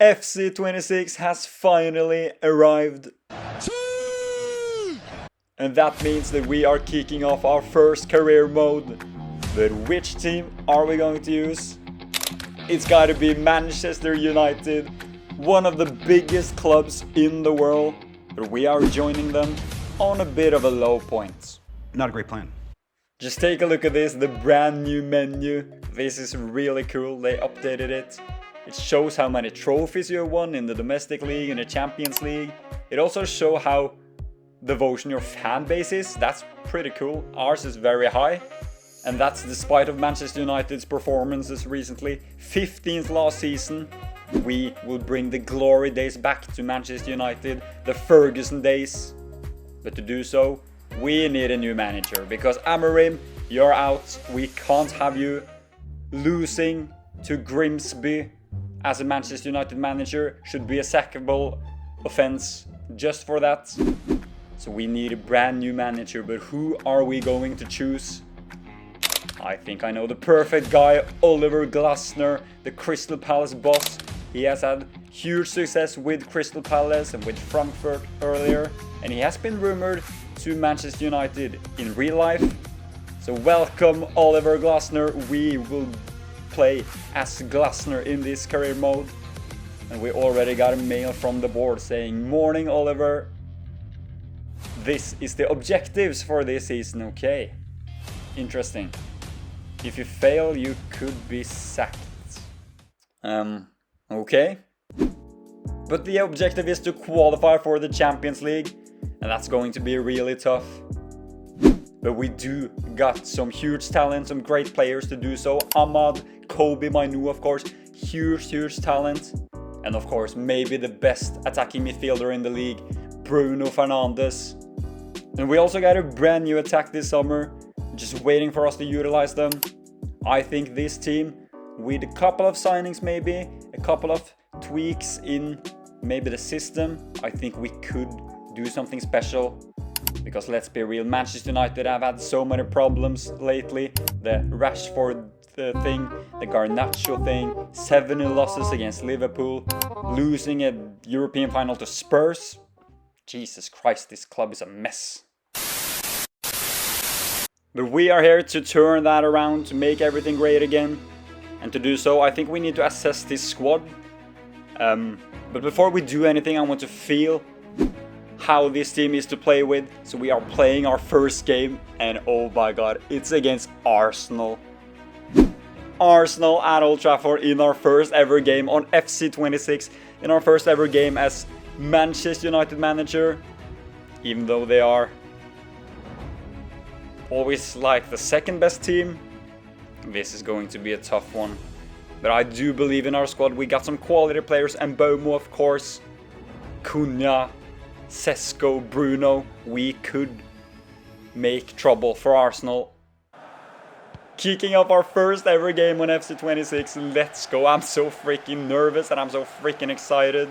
FC26 has finally arrived. And that means that we are kicking off our first career mode. But which team are we going to use? It's gotta be Manchester United, one of the biggest clubs in the world. But we are joining them on a bit of a low point. Not a great plan. Just take a look at this, the brand new menu. This is really cool, they updated it. It shows how many trophies you have won in the domestic league and the Champions League. It also shows how devotion your fan base is. That's pretty cool. Ours is very high. And that's despite of Manchester United's performances recently. 15th last season. We will bring the glory days back to Manchester United. The Ferguson days. But to do so, we need a new manager. Because Amorim, you're out. We can't have you losing to Grimsby as a Manchester United manager. Should be a sackable offense just for that. So we need a brand new manager, but who are we going to choose? I think I know the perfect guy, Oliver Glasner, the Crystal Palace boss. He has had huge success with Crystal Palace and with Frankfurt earlier, and he has been rumored to Manchester United in real life. So welcome Oliver Glasner. We will play as Glasner in this career mode. And we already got a mail from the board saying, "Morning Oliver. This is the objectives for this season." Okay, interesting. If you fail, you could be sacked. Okay. But the objective is to qualify for the Champions League, and that's going to be really tough. But we do got some huge talent, some great players to do so. Ahmad, Kobe Mainu, of course, huge talent. And of course, maybe the best attacking midfielder in the league, Bruno Fernandes. And we also got a brand new attack this summer, just waiting for us to utilize them. I think this team, with a couple of signings maybe, a couple of tweaks in maybe the system, I think we could do something special. Because let's be real, Manchester United have had so many problems lately. The Rashford thing, the Garnacho thing, 7-0 losses against Liverpool, losing a European final to Spurs. Jesus Christ, this club is a mess. But we are here to turn that around, to make everything great again. And to do so, I think we need to assess this squad. But before we do anything, I want to feel how this team is to play with. So we are playing our first game, and oh my god, it's against Arsenal. Arsenal at Old Trafford in our first ever game on FC26. In our first ever game as Manchester United manager, even though they are always like the second best team, this is going to be a tough one. But I do believe in our squad. We got some quality players, and Bomo of course, Cunha, Sesko, Bruno. We could make trouble for Arsenal. Kicking up our first ever game on FC26. Let's go. I'm so freaking nervous and I'm so freaking excited.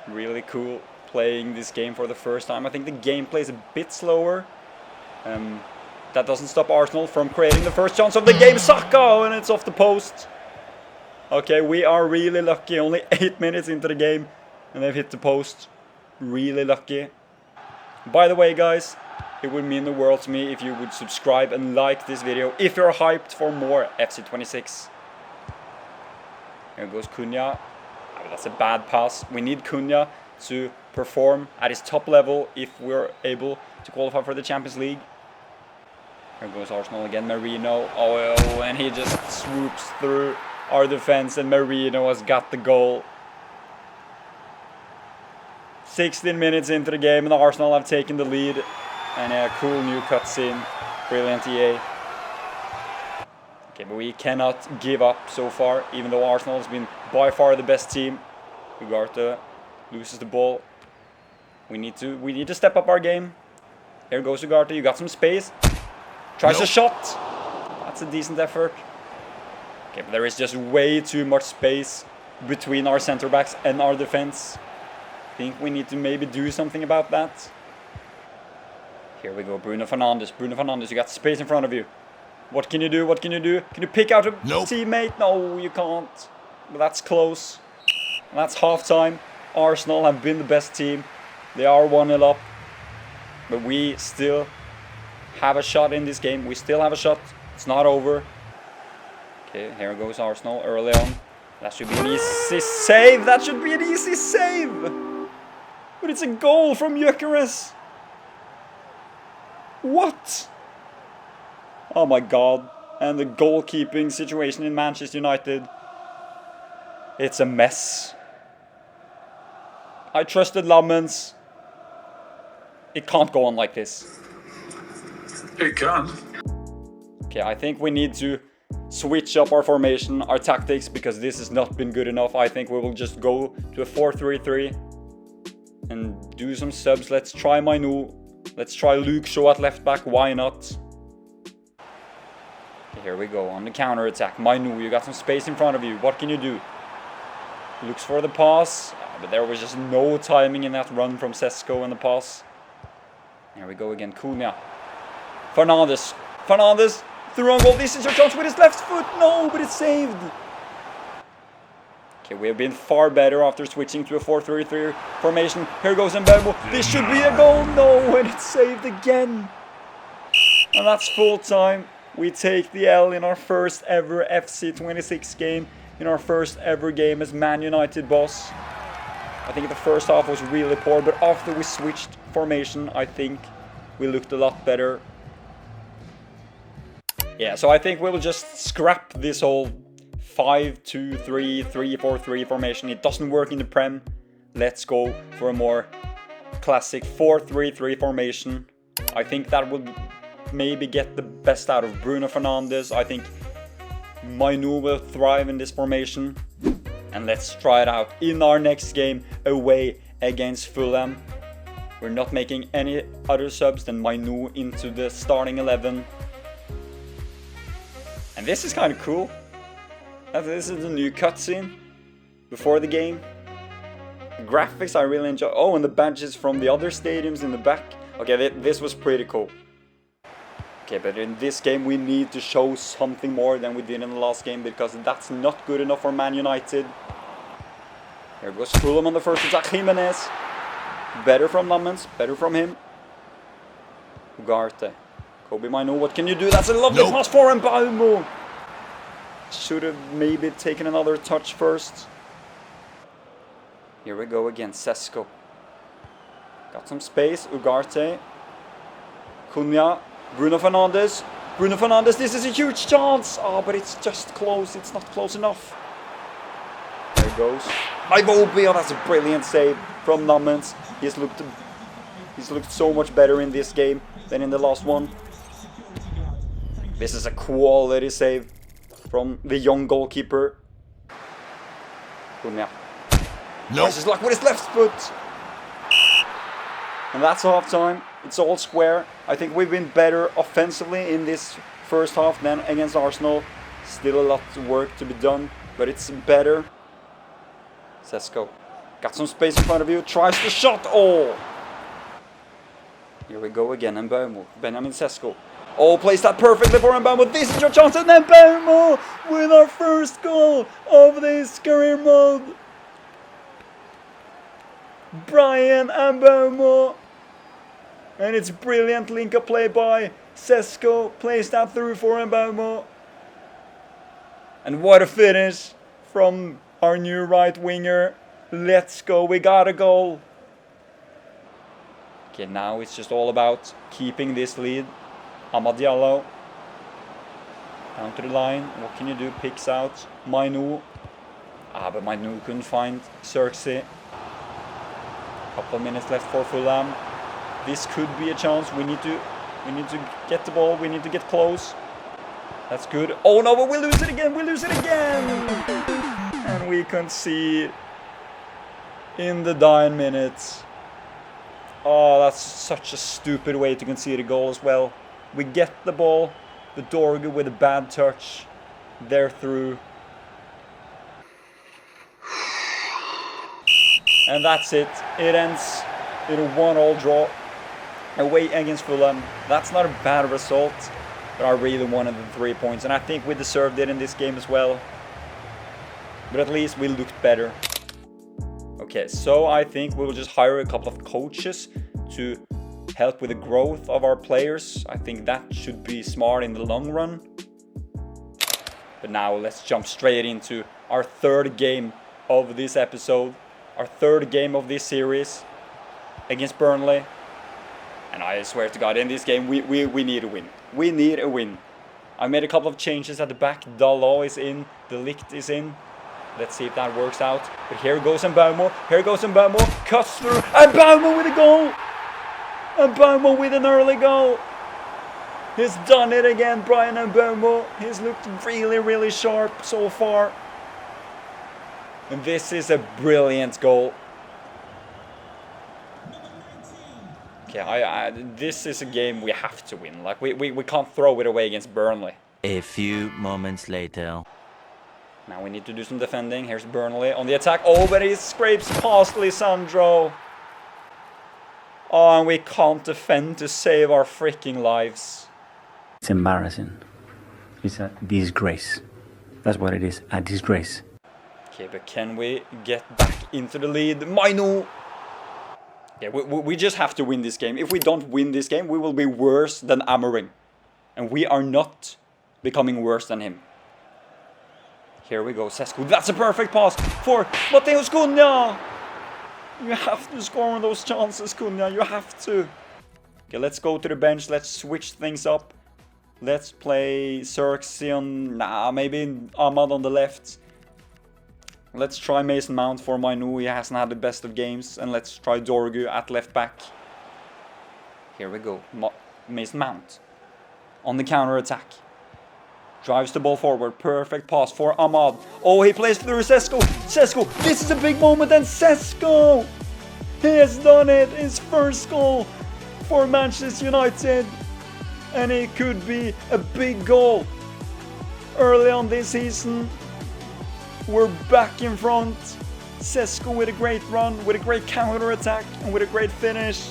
Really cool playing this game for the first time. I think the gameplay is a bit slower. That doesn't stop Arsenal from creating the first chance of the game. Saka, and it's off the post. Okay, we are really lucky. Only 8 minutes into the game and they've hit the post. Really lucky. By the way, guys, it would mean the world to me if you would subscribe and like this video if you're hyped for more FC26. Here goes Cunha. Oh, that's a bad pass. We need Cunha to perform at his top level if we're able to qualify for the Champions League. Here goes Arsenal again. Marino. Oh, and he just swoops through our defense, and Marino has got the goal. 16 minutes into the game, and Arsenal have taken the lead. And a cool new cutscene. Brilliant EA. Okay, but we cannot give up so far, even though Arsenal has been by far the best team. Ugarte loses the ball. We need to step up our game. Here goes Ugarte. You got some space. Tries a shot. That's a decent effort. Okay, but there is just way too much space between our center backs and our defense. I think we need to maybe do something about that. Here we go, Bruno Fernandes. Bruno Fernandes, you got space in front of you. What can you do? What can you do? Can you pick out a teammate? No, you can't. but that's close. And that's half-time. Arsenal have been the best team. They are 1-0 up. But we still have a shot in this game. We still have a shot. It's not over. Okay, here goes Arsenal early on. That should be an easy save. That should be an easy save. But it's a goal from Gyökeres. What? Oh my god. And the goalkeeping situation in Manchester United. It's a mess. I trusted Lammens. It can't go on like this. It can. Okay, I think we need to switch up our formation, our tactics, because this has not been good enough. I think we will just go to a 4-3-3 and do some subs. Let's try Manu. Let's try Luke Shaw at left back. Why not? Okay, here we go on the counter attack. Manu, you got some space in front of you. What can you do? Looks for the pass, but there was just no timing in that run from Sesko and the pass. Here we go again. Cunha. Fernandes. Fernandes. The wrong goal. This is your chance with his left foot. No, but it's saved. Okay, we have been far better after switching to a 4-3-3 formation. Here goes Mbeumo. This should be a goal. No, and it's saved again. And that's full time. We take the L in our first ever FC26 game. In our first ever game as Man United boss. I think the first half was really poor, but after we switched formation, I think we looked a lot better. Yeah, so I think we'll just scrap this whole 5-2-3, 3-4-3 formation. It doesn't work in the Prem. Let's go for a more classic 4-3-3 formation. I think that would maybe get the best out of Bruno Fernandes. I think Manu will thrive in this formation. And let's try it out in our next game away against Fulham. We're not making any other subs than Manu into the starting 11. And this is kind of cool. This is the new cutscene before the game. The graphics I really enjoy. Oh, and the badges from the other stadiums in the back. Okay, this was pretty cool. Okay, but in this game we need to show something more than we did in the last game, because that's not good enough for Man United. Here goes Fulham on the first attack. Jimenez. Better from Lammens. Better from him. Ugarte. Kobe Manu, what can you do? That's a lovely pass for Mbeumo. Should have maybe taken another touch first. Here we go again. Sesko. Got some space. Ugarte. Cunha. Bruno Fernandes. Bruno Fernandes, this is a huge chance. Oh, but it's just close. It's not close enough. There it goes. Iwobi, oh, that's a brilliant save from Lammens. He's looked so much better in this game than in the last one. This is a quality save from the young goalkeeper. Cunha. Nice his luck with his left foot. And that's half time. It's all square. I think we've been better offensively in this first half than against Arsenal. Still a lot of work to be done, but it's better. Sesko. Got some space in front of you. Tries the shot. Oh! Here we go again. Mbeumo. Benjamin Sesko. Oh, plays that perfectly for Mbeumo. This is your chance. And then Mbeumo with our first goal of this career mode. Brian Mbeumo. And it's brilliant link-up play by Sesko. Plays that through for Mbeumo. And what a finish from our new right winger. Let's go. We got a goal. Okay, now it's just all about keeping this lead. Amad Diallo. Down to the line. What can you do? Picks out Manu. But Manu couldn't find Xerxes. Couple of minutes left for Fulham. This could be a chance. We need to get the ball. We need to get close. That's good. Oh no, but we lose it again. We lose it again. And we concede in the dying minutes. Oh, that's such a stupid way to concede a goal as well. We get the ball. The Dorgu with a bad touch. They're through. And that's it. It ends in a 1-1 draw away against Fulham. That's not a bad result, but I really wanted the 3 points, and I think we deserved it in this game as well. but at least we looked better. Okay, so I think we will just hire a couple of coaches to help with the growth of our players. I think that should be smart in the long run. But now let's jump straight into our third game of this episode, our third game of this series against Burnley. And I swear to God, in this game we need a win. We need a win. I made a couple of changes at the back. Dalot is in, De Ligt is in. Let's see if that works out. But here goes Mbeumo. Here goes Mbeumo. Cuts through. Mbeumo with a goal. Mbeumo with an early goal. He's done it again, Bryan Mbeumo. He's looked really, really sharp so far. And this is a brilliant goal. Okay, this is a game we have to win. Like, we can't throw it away against Burnley. A few moments later. Now we need to do some defending. Here's Burnley on the attack. Oh, but he scrapes past Lisandro. Oh, and we can't defend to save our freaking lives. It's embarrassing. It's a disgrace. That's what it is, a disgrace. Okay, but can we get back into the lead? Manu! Yeah, we just have to win this game. If we don't win this game, we will be worse than Amorim. And we are not becoming worse than him. Here we go, Sesko. That's a perfect pass for Mateus Cunha! You have to score on those chances, Cunha. You have to. Okay, let's go to the bench. Let's switch things up. Let's play Xerxes. Nah, maybe Ahmad on the left. Let's try Mason Mount for Manu. He hasn't had the best of games. And let's try Dorgu at left back. Here we go. Mason Mount on the counter attack. Drives the ball forward. Perfect pass for Ahmad. Oh, he plays through Sesko. Sesko, this is a big moment. And Sesko, he has done it. His first goal for Manchester United. And it could be a big goal early on this season. We're back in front. Sesko with a great run, with a great counter attack, and with a great finish.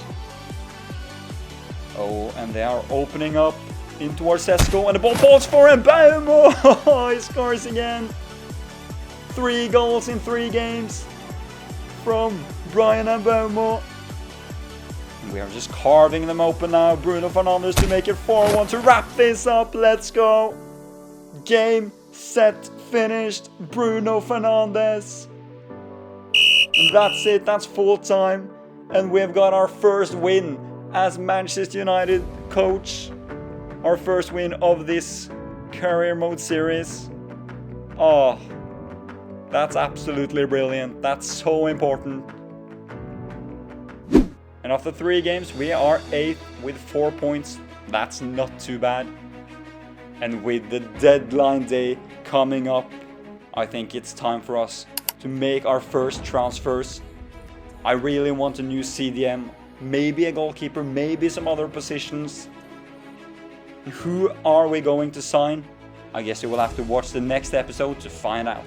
Oh, and they are opening up in towards Sesko, and the ball falls for Mbeumo. He scores again. 3 goals in 3 games from Bryan Mbeumo. We are just carving them open now. Bruno Fernandes to make it 4-1 to wrap this up. Let's go. Game, set, finished. Bruno Fernandes. And that's it. That's full time. And we've got our first win as Manchester United coach. Our first win of this career mode series. Oh, that's absolutely brilliant. That's so important. And after 3 games, we are 8th with 4 points. That's not too bad. And with the deadline day coming up, I think it's time for us to make our first transfers. I really want a new CDM, maybe a goalkeeper, maybe some other positions. Who are we going to sign? I guess you will have to watch the next episode to find out.